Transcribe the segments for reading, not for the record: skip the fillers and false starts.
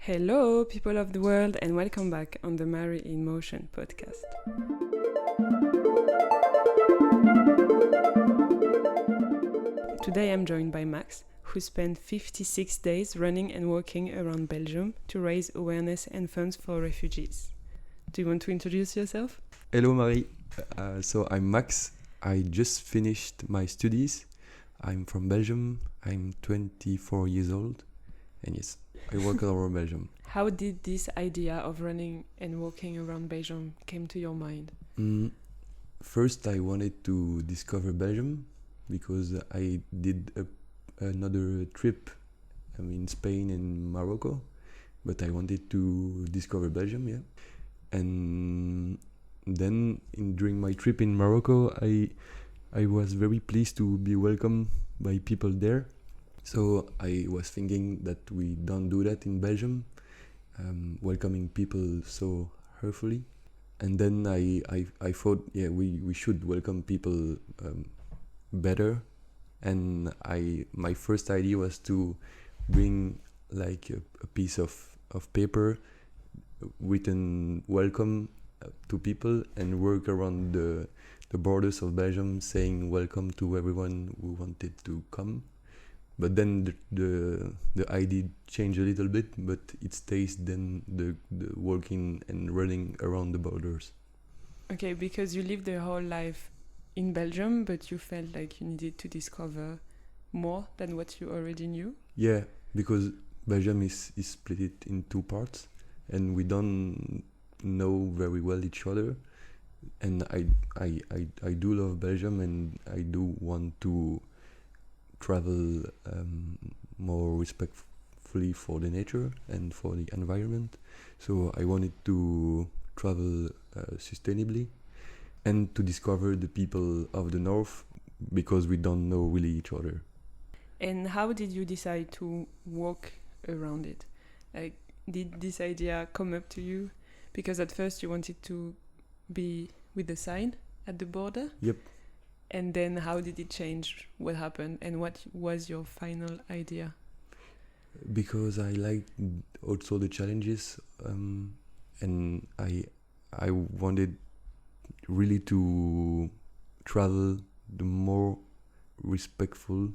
Hello, people of the world, and welcome back on the Mary in Motion podcast. Today I'm joined by Max, who spent 56 days running and walking around Belgium to raise awareness and funds for refugees. Do you want to introduce yourself? Hello Marie, so I'm Max. I just finished my studies. I'm from Belgium. I'm 24 years old, and yes, I work around Belgium. How did this idea of running and walking around Belgium came to your mind? First, I wanted to discover Belgium because I did another trip in Spain and Morocco, but I wanted to discover Belgium, yeah. And then during my trip in Morocco, I was very pleased to be welcomed by people there. So I was thinking that we don't do that in Belgium, welcoming people so hurtfully. And then I thought, yeah, we should welcome people better. And my first idea was to bring like a piece of paper written welcome to people and work around the borders of Belgium saying welcome to everyone who wanted to come. But then the idea changed a little bit, but it stays then the walking and running around the borders. Okay, because you lived your whole life in Belgium, but you felt like you needed to discover more than what you already knew? Yeah, because Belgium is split in two parts, and we don't know very well each other. And I do love Belgium, and I do want to travel more respectfully for the nature and for the environment. So I wanted to travel sustainably and to discover the people of the north because we don't know really each other. And how did you decide to walk around it? Like, did this idea come up to you? Because at first you wanted to be with the sign at the border? Yep. And then how did it change? What happened? And what was your final idea? Because I like also the challenges, and I wanted really to travel the more respectful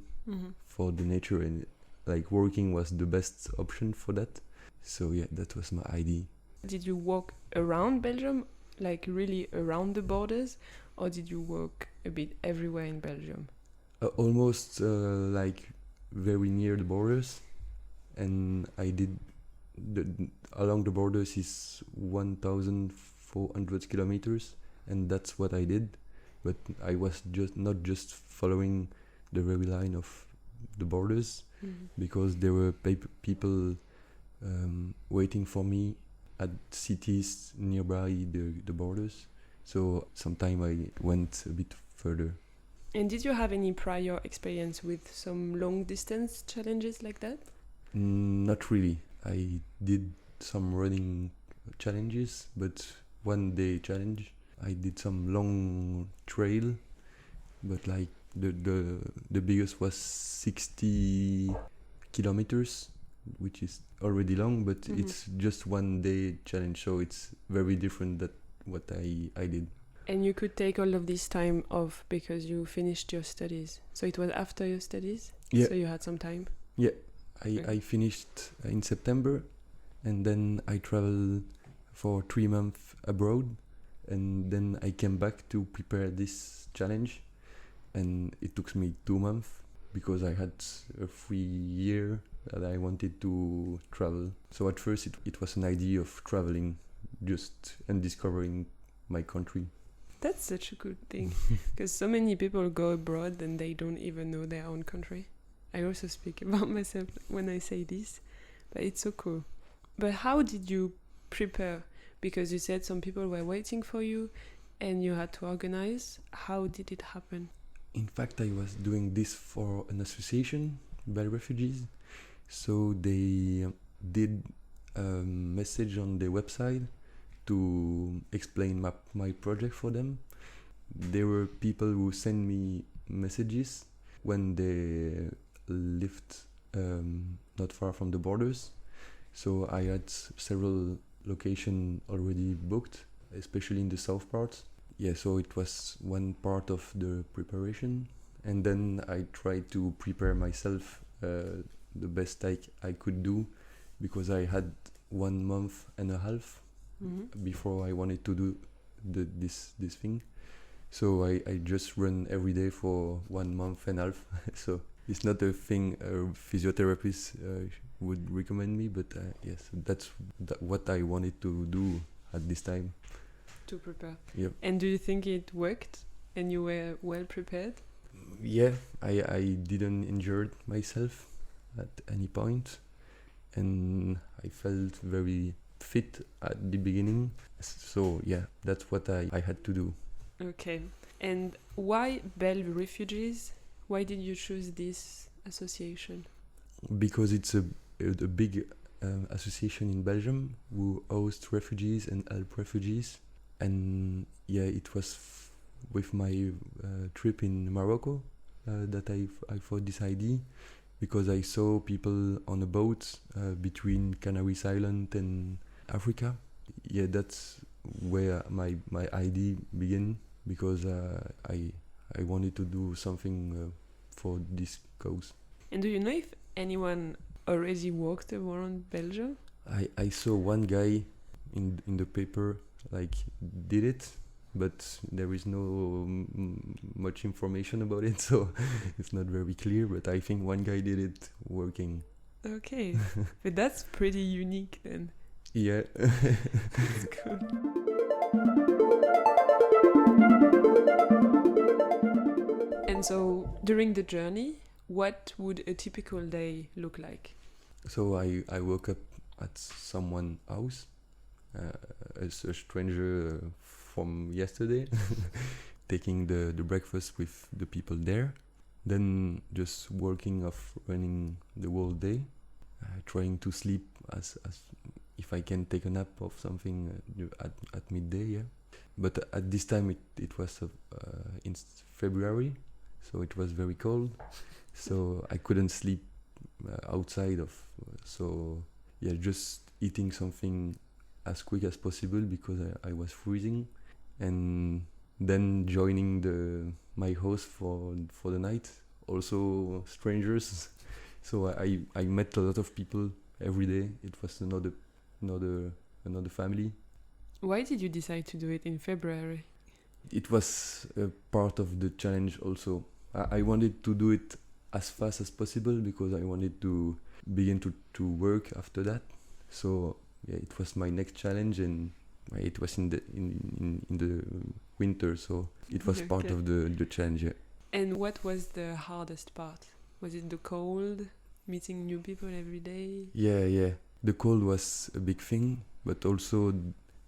for the nature, and like working was the best option for that. So yeah, that was my idea. Did you walk around Belgium, like really around the borders, or did you walk a bit everywhere in Belgium? Almost like very near the borders, and I did along the borders is 1,400 kilometers, and that's what I did. But I was not just following the very line of the borders, because there were people waiting for me at cities nearby the borders. So sometime I went a bit further. And did you have any prior experience with some long distance challenges like that? Not really. I did some running challenges, but one day challenge. I did some long trail, but like the biggest was 60 kilometers, which is already long, but it's just one day challenge, so it's very different than what I did. And you could take all of this time off because you finished your studies. So it was after your studies? Yeah. So you had some time? Yeah. I finished in September, and then I traveled for 3 months abroad, and then I came back to prepare this challenge, and it took me 2 months because I had a free year that I wanted to travel. So at first it was an idea of traveling just and discovering my country. That's such a good thing, because so many people go abroad and they don't even know their own country. I also speak about myself when I say this, but it's so cool. But how did you prepare? Because you said some people were waiting for you and you had to organize. How did it happen? In fact, I was doing this for an association, BelRefugees. So they did a message on their website to explain my project for them. There were people who sent me messages when they lived not far from the borders, So I had several locations already booked, especially in the south part. Yeah, so it was one part of the preparation, and then I tried to prepare myself the best I could do, because I had 1 month and a half before I wanted to do this thing. So I just run every day for 1 month and a half. So it's not a thing a physiotherapist would recommend me, but yes, that's what I wanted to do at this time. To prepare. Yep. And do you think it worked and you were well prepared? Yeah, I didn't injure myself at any point, and I felt very fit at the beginning. So yeah, that's what I had to do. Okay. And why BelRefugees? Why did you choose this association? Because it's a big association in Belgium who hosts refugees and help refugees. And yeah, it was with my trip in Morocco that I thought this idea, because I saw people on a boat between Canary Island and Africa. Yeah, that's where my idea began, because I wanted to do something for this cause. And do you know if anyone already walked around Belgium? I saw one guy in the paper like did it, but there is no much information about it, so it's not very clear. But I think one guy did it working. Okay, but that's pretty unique then. Yeah. That's cool. And so during the journey, what would a typical day look like? So I woke up at someone's house as a stranger from yesterday, taking the breakfast with the people there, then just working of running the whole day, trying to sleep as if I can take a nap of something at midday, yeah. But at this time it was in February, so it was very cold, so I couldn't sleep outside of, so yeah, just eating something as quick as possible because I was freezing, and then joining my host for the night, also strangers. So I met a lot of people every day. It was another family. Why did you decide to do it in February? It was a part of the challenge also. I wanted to do it as fast as possible because I wanted to begin to work after that. So yeah, it was my next challenge, and it was in the winter, so it was part of the challenge. Yeah. And what was the hardest part? Was it the cold, meeting new people every day? Yeah. The cold was a big thing, but also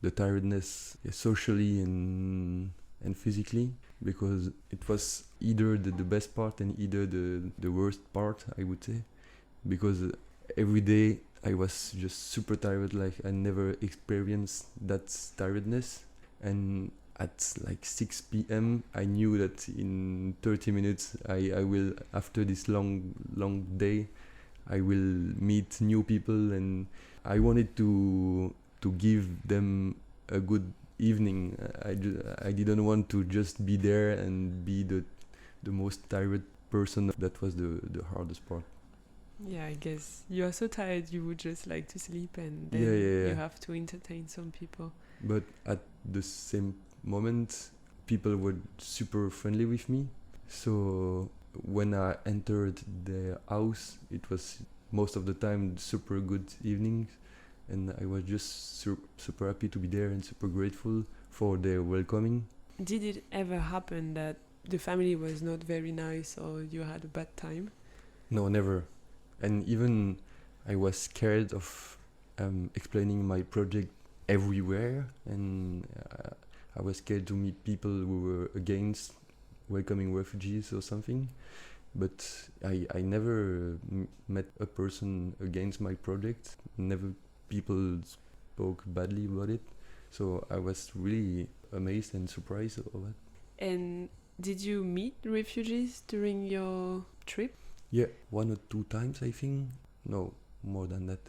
the tiredness, socially and physically, because it was either the best part and either the worst part, I would say, because every day I was just super tired, like I never experienced that tiredness. And at like 6 p.m. I knew that in 30 minutes I will, after this long day, I will meet new people, and I wanted to give them a good evening. I didn't want to just be there and be the most tired person. That was the hardest part. Yeah, I guess you are so tired you would just like to sleep, and then Yeah. you have to entertain some people. But at the same moment, people were super friendly with me. So when I entered the house, it was most of the time super good evenings, and I was just super happy to be there and super grateful for their welcoming. Did it ever happen that the family was not very nice or you had a bad time? No, never. And even I was scared of explaining my project everywhere, and I was scared to meet people who were against welcoming refugees or something. But I never met a person against my project. Never people spoke badly about it. So I was really amazed and surprised of that. And did you meet refugees during your trip? Yeah, 1 or 2 times, I think. No, more than that.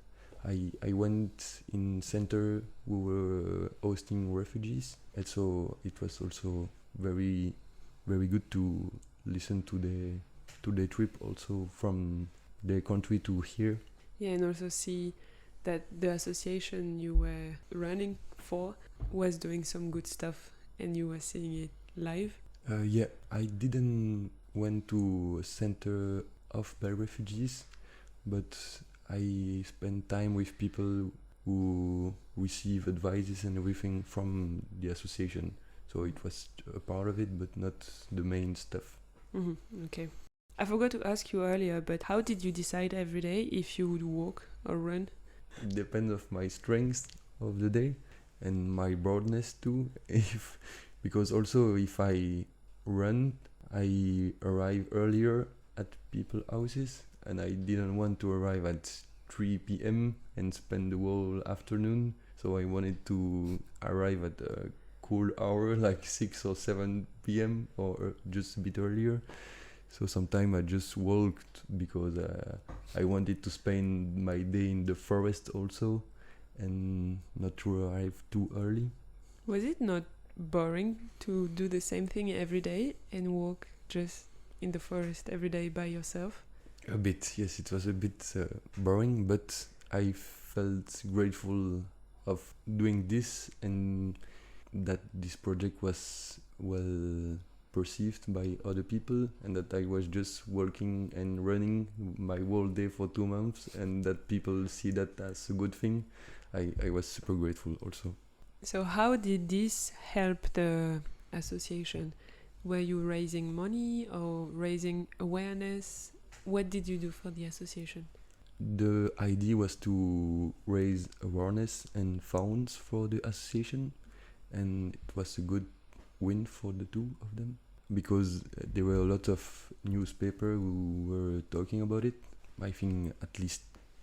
I went in center. We were hosting refugees, and so it was also very very good to listen to the trip also from their country to here. Yeah, and also see that the association you were running for was doing some good stuff and you were seeing it live. Yeah, I didn't went to a center of BelRefugees, but I spent time with people who receive advices and everything from the association. So it was a part of it, but not the main stuff. Okay. I forgot to ask you earlier, but how did you decide every day if you would walk or run? Depends of my strength of the day and my broadness too. If because also if I run, I arrive earlier at people houses, and I didn't want to arrive at 3 p.m. and spend the whole afternoon. So I wanted to arrive at a cool hour like 6 or 7 p.m. or just a bit earlier. So sometimes I just walked because I wanted to spend my day in the forest also and not to arrive too early. Was it not boring to do the same thing every day and walk just in the forest every day by yourself? A bit, yes, it was a bit boring, but I felt grateful of doing this and that this project was well perceived by other people, and that I was just working and running my whole day for 2 months, and that people see that as a good thing. I was super grateful also. So how did this help the association? Were you raising money or raising awareness? What did you do for the association? The idea was to raise awareness and funds for the association, and it was a good win for the two of them because there were a lot of newspaper who were talking about it. I think at least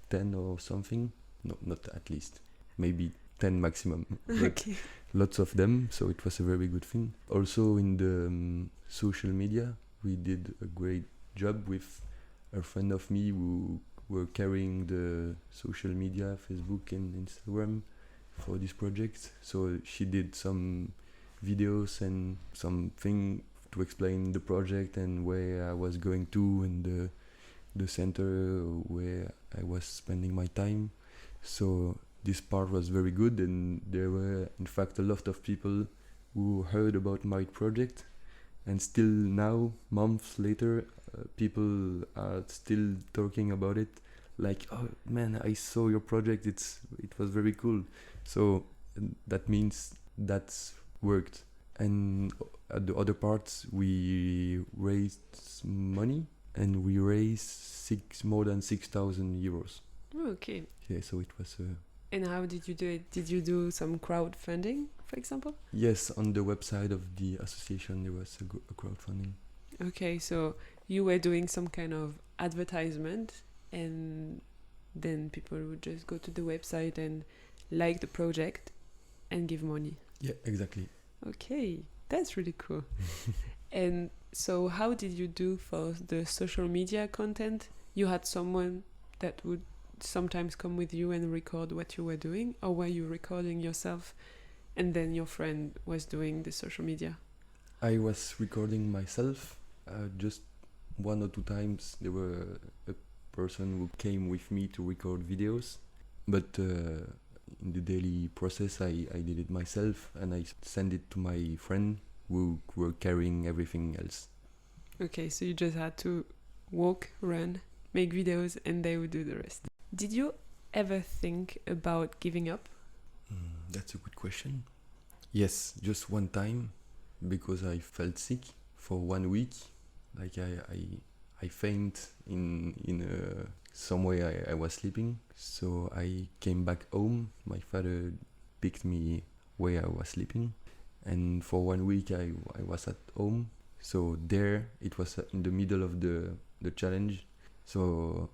10 or something. No, not at least. Maybe 10 maximum. But Okay. lots of them, so it was a very good thing. Also in the social media, we did a great job with a friend of me who were carrying the social media, Facebook and Instagram for this project. So she did some videos and something to explain the project and where I was going to and the center where I was spending my time. So this part was very good, and there were in fact a lot of people who heard about my project, and still now, months later, people are still talking about it, like, oh man, I saw your project, it was very cool. So that means that's worked. And at the other parts we raised money, and we raised more than 6,000 euros. Okay. Yeah, so it was And how did you do it? Did you do some crowdfunding, for example? yes, on the website of the association there was a crowdfunding. Okay, so you were doing some kind of advertisement, and then people would just go to the website and like the project and give money. Yeah, exactly. Okay, that's really cool. And so how did you do for the social media content? You had someone that would sometimes come with you and record what you were doing, or were you recording yourself and then your friend was doing the social media? I was recording myself. Just 1 or 2 times there were a person who came with me to record videos, but in the daily process I did it myself, and I sent it to my friend who were carrying everything else. Okay, so you just had to walk, run, make videos, and they would do the rest. Did you ever think about giving up? That's a good question. Yes, just one time, because I felt sick for 1 week. Like I faint in somewhere I was sleeping. So I came back home. My father picked me where I was sleeping, and for 1 week I was at home. So there it was in the middle of the challenge. So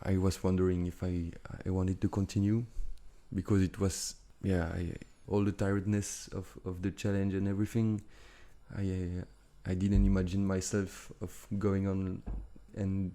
I was wondering if I wanted to continue, because it was all the tiredness of the challenge and everything. I didn't imagine myself of going on and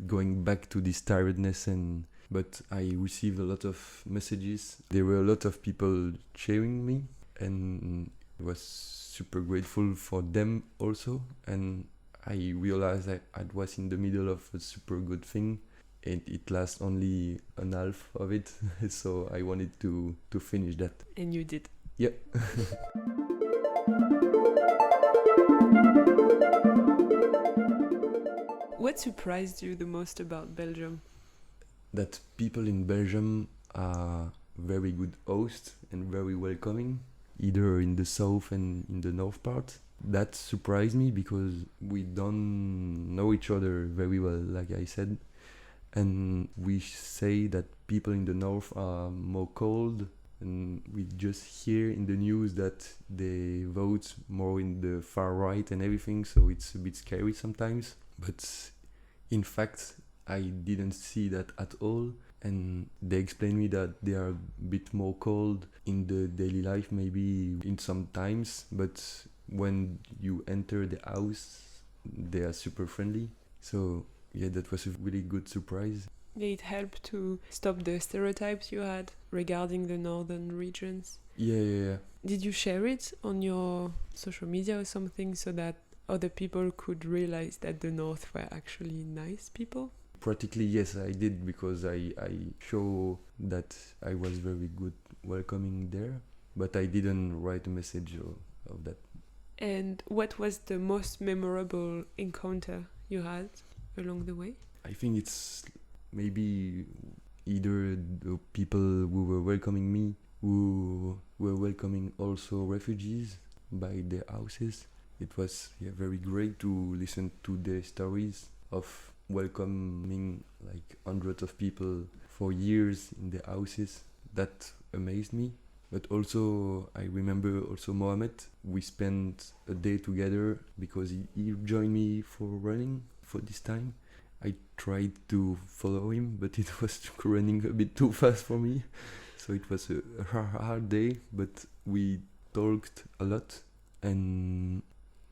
going back to this tiredness and But I received a lot of messages. There were a lot of people cheering me, and I was super grateful for them also. And I realized that I was in the middle of a super good thing, and it lasts only an half of it. So I wanted to finish that. And you did. Yeah. What surprised you the most about Belgium? That people in Belgium are very good hosts and very welcoming, either in the south and in the north part. That surprised me because we don't know each other very well, like I said. And we say that people in the north are more cold, and we just hear in the news that they vote more in the far right and everything, so it's a bit scary sometimes. But in fact, I didn't see that at all, and they explained me that they are a bit more cold in the daily life, maybe in some times, but when you enter the house, they are super friendly. So yeah, that was a really good surprise. Yeah, it helped to stop the stereotypes you had regarding the northern regions. Yeah. Did you share it on your social media or something so that other people could realize that the north were actually nice people? Practically, yes, I did, because I show that I was very good welcoming there, but I didn't write a message of that. And what was the most memorable encounter you had along the way? I think it's maybe either the people who were welcoming me, who were welcoming also refugees by their houses. It was very great to listen to their stories of welcoming like hundreds of people for years in their houses. That amazed me. But also I remember also Mohamed. We spent a day together because he joined me for running for this time. I tried to follow him, but it was running a bit too fast for me. So it was a hard day, but we talked a lot, and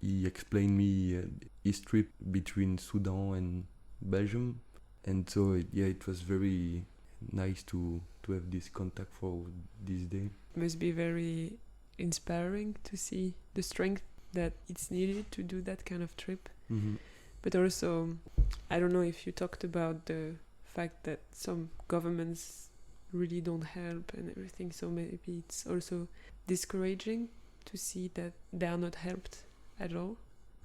he explained me his trip between Sudan and Belgium. And so it was very nice to have this contact for this day. It must be very inspiring to see the strength that it's needed to do that kind of trip. Mm-hmm. But also, I don't know if you talked about the fact that some governments really don't help and everything, so maybe it's also discouraging to see that they are not helped at all.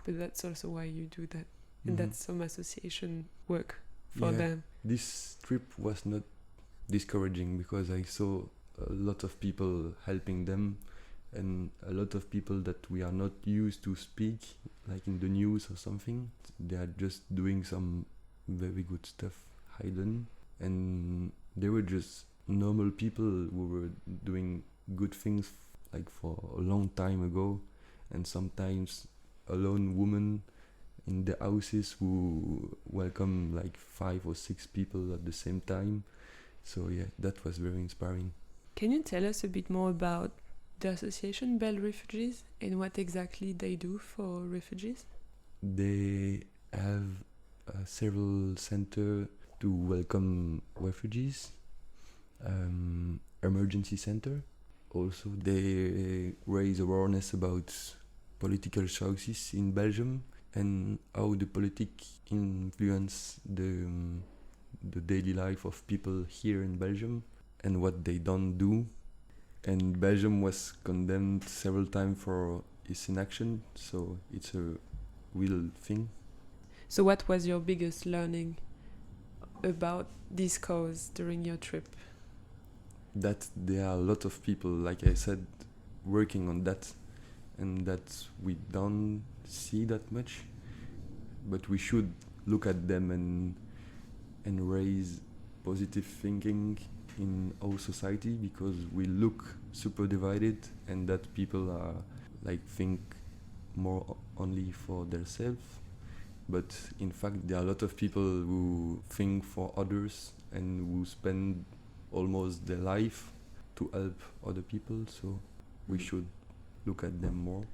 But that's also why you do that. And that's some association work for them. This trip was not discouraging because I saw a lot of people helping them, and a lot of people that we are not used to speak, like in the news or something. They are just doing some very good stuff hidden, and they were just normal people who were doing good things like for a long time ago, and sometimes a lone woman in the houses who welcome like 5 or 6 people at the same time. So that was very inspiring. Can you tell us a bit more about the association BelRefugees and what exactly they do for refugees? They have several centers to welcome refugees, emergency center. Also, they raise awareness about political choices in Belgium and how the politics influence the daily life of people here in Belgium and what they don't do. And Belgium was condemned several times for its inaction, so it's a real thing. So what was your biggest learning about this cause during your trip? That there are a lot of people, like I said, working on that, and that we don't see that much, but we should look at them and raise positive thinking in our society, because we look super divided, and that people are like think more only for themselves, but in fact there are a lot of people who think for others and who spend almost their life to help other people, so we should look at them more.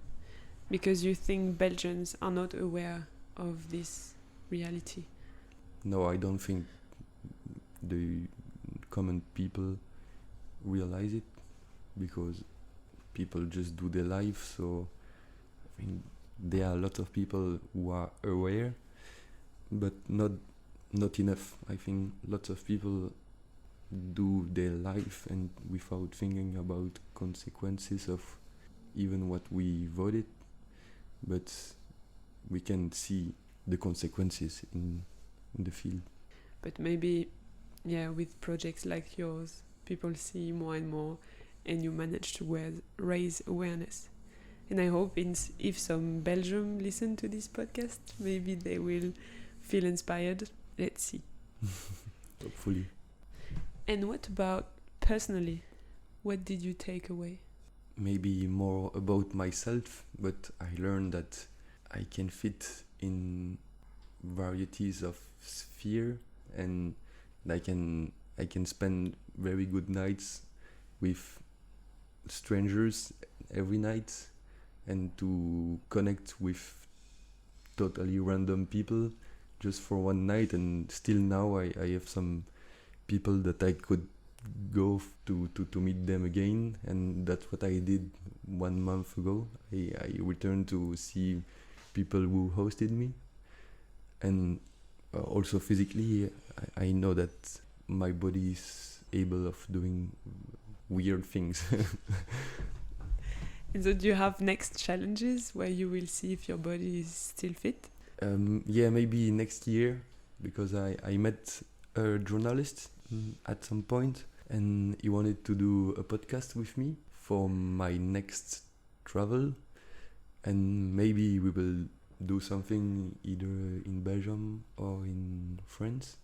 Because you think Belgians are not aware of this reality? No, I don't think the common people realize it, because people just do their life. So I think there are a lot of people who are aware, but not enough. I think lots of people do their life and without thinking about consequences of even what we voted, but we can see the consequences in the field. But maybe, yeah, with projects like yours, people see more and more, and you manage to raise awareness. And I hope if some Belgium listen to this podcast, maybe they will feel inspired. Let's see. Hopefully. And what about personally? What did you take away? Maybe more about myself, but I learned that I can fit in varieties of sphere, and I can spend very good nights with strangers every night, and to connect with totally random people just for one night. And still now I have some people that I could go to meet them again, and that's what I did 1 month ago. I returned to see people who hosted me, and also physically I know that my body is able of doing weird things. And so do you have next challenges where you will see if your body is still fit? Yeah, maybe next year, because I met a journalist at some point, and he wanted to do a podcast with me for my next travel, and maybe we will do something either in Belgium or in France.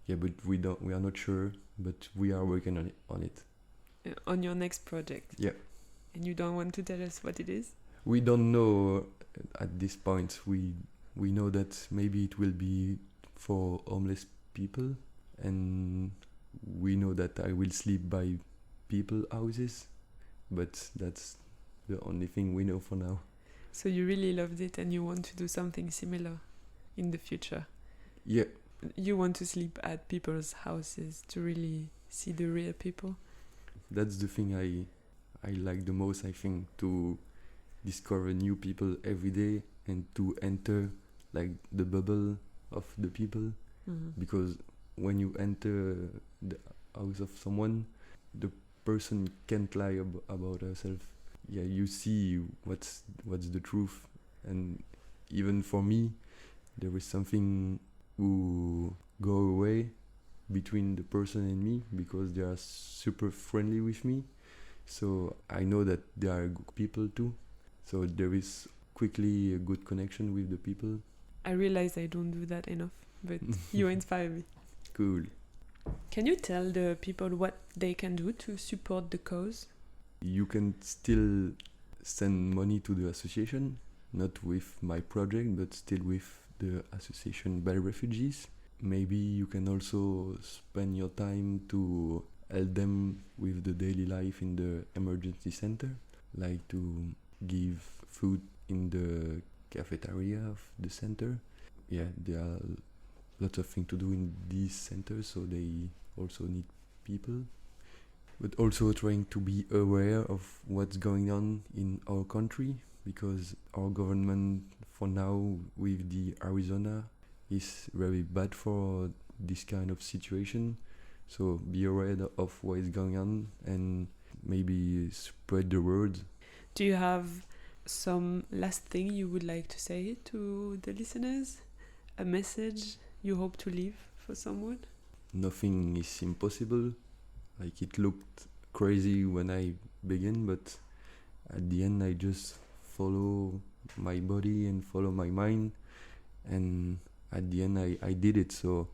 Yeah, but we are not sure, but we are working on it. On your next project? Yeah. And you don't want to tell us what it is? We don't know at this point. We know that maybe it will be for homeless people, and we know that I will sleep by people houses, but that's the only thing we know for now. So you really loved it and you want to do something similar in the future? Yeah. You want to sleep at people's houses to really see the real people? That's the thing I like the most, I think, to discover new people every day and to enter like the bubble of the people. Mm-hmm. Because when you enter the house of someone, the person can't lie about herself. Yeah, you see what's the truth. And even for me, there is something who go away between the person and me, because they are super friendly with me. So I know that they are good people too. So there is quickly a good connection with the people. I realize I don't do that enough, but you inspire me. Cool. Can you tell the people what they can do to support the cause? You can still send money to the association, not with my project, but still with the association BelRefugees. Maybe you can also spend your time to help them with the daily life in the emergency center, like to give food in the cafeteria of the center. Yeah, there are lots of things to do in these centers, so they also need people. But also trying to be aware of what's going on in our country, because our government for now with the Arizona is very bad for this kind of situation. So be aware of what is going on and maybe spread the word. Do you have some last thing you would like to say to the listeners? A message you hope to leave for someone? Nothing is impossible. Like, it looked crazy when I began, but at the end I just follow my body and follow my mind, and at the end I did it. So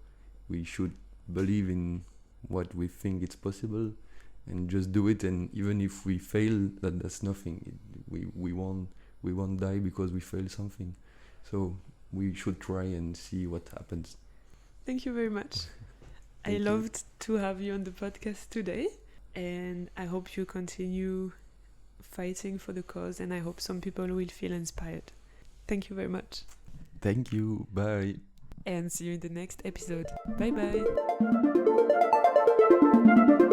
we should believe in what we think it's possible and just do it. And even if we fail, that's nothing. We won't die because we failed something. So we should try and see what happens. Thank you very much. I loved to have you on the podcast today, and I hope you continue fighting for the cause, and I hope some people will feel inspired. Thank you very much. Thank you. Bye. And see you in the next episode. Bye bye. Bye.